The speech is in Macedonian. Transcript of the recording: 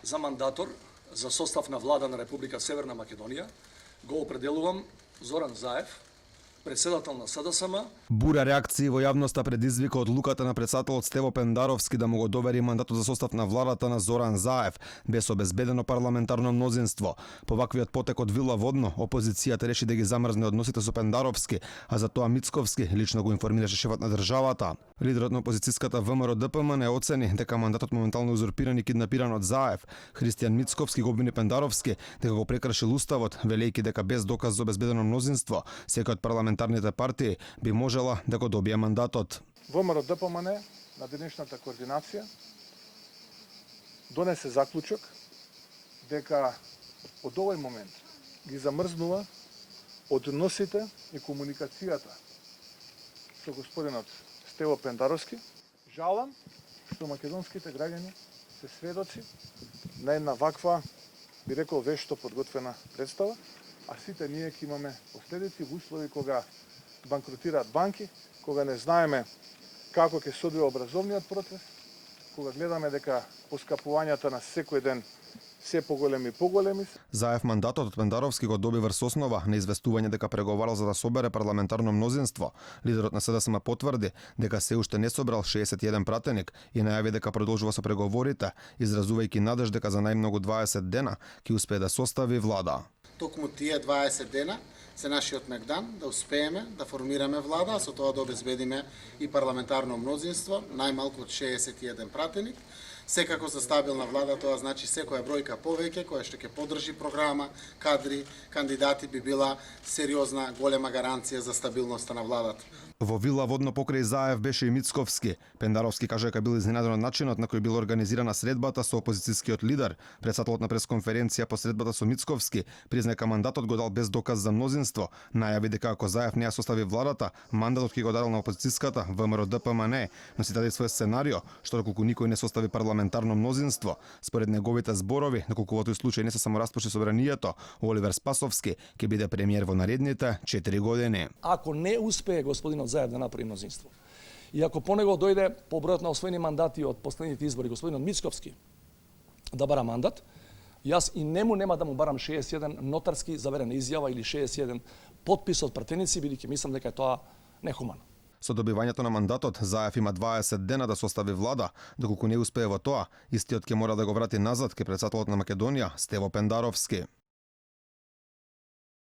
За мандатор за состав на влада на Република Северна Македонија го определувам Зоран Заев, председател на СДСМ. Бура реакции во јавноста предизвика одлуката на претседателот Стево Пендаровски да му го довери мандатот за состав на владата на Зоран Заев без обезбедено парламентарно мнозинство. По ваквиот потек од Вила Водно, опозицијата реши да ги замрзне односите со Пендаровски, а за тоа Мицковски лично го информираше шефот на државата. Лидерот на опозицијската ВМРО ДПМН оцени дека мандатот моментално узурпиран и киднапиран од Заев. Христијан Мицковски го обвини Пендаровски дека го прекршил уставот, велејќи дека без доказ за обезбедено мнозинство секој од парламентарните партии би можела да го добие мандатот. ВМРО ДПМН на денешната координација донесе заклучок дека од овој момент ги замрзнува односите и комуникацијата со господинот Стево Пендаровски. Жалам што македонските граѓани се сведоци на една ваква, би рекол, вешто подготвена представа, а сите ние ќе имаме последици во услови кога банкротираат банки, кога не знаеме како ќе се одвива образовниот процес, кога гледаме дека поскапувањата на секој ден се поголеми и поголеми. Заев мандатот од Пендаровски го доби врз основа на известување дека преговарал за да собере парламентарно мнозинство. Лидерот на СДСМ потврди дека се уште не собрал 61 пратеник и најави дека продолжува со преговорите, изразувајќи надеж дека за најмногу 20 дена ќе успее да состави влада. Токму тие 20 дена се нашиот мегдан да успееме да формираме влада, а со тоа да обезбедиме и парламентарно мнозинство, најмалку од 61 пратеник. Секако за стабилна влада тоа значи секоја бројка повеќе која што ќе поддржи програма, кадри, кандидати би била сериозна, голема гаранција за стабилноста на владата. Во Вила Водно покрај Заев беше и Мицковски. Пендаровски кажа дека бил изненаден од начинот на кој била организирана средбата со опозицијскиот лидер. Председателот на пресконференција по средбата со Мицковски призна дека мандатот го дал без доказ за мнозинство. Најави дека ако Заев не ја состави владата, мандатот ќе го дадел на опозицијската ВМРО ДПМН, но си даде свој сценарио што доколку никој не состави парламентарно мнозинство, според неговите зборови, доколку во тој случај не се само распуши собранието, Оливер Спасовски ќе биде премиер во наредните 4 години. Ако не успее господинот Заев да направи мнозинство, и ако по него дојде по бројот на освоени мандати од последните избори господинот Мицковски да бара мандат, јас и нема да му барам 61 нотарски заверена изјава или 61 потпис од пратеници, бидејќи мислам дека е тоа нехумано. Со добивањето на мандатот, Заев има 20 дена да состави влада. Доколку не успее во тоа, истиот ќе мора да го врати назад ке претседателот на Македонија Стево Пендаровски.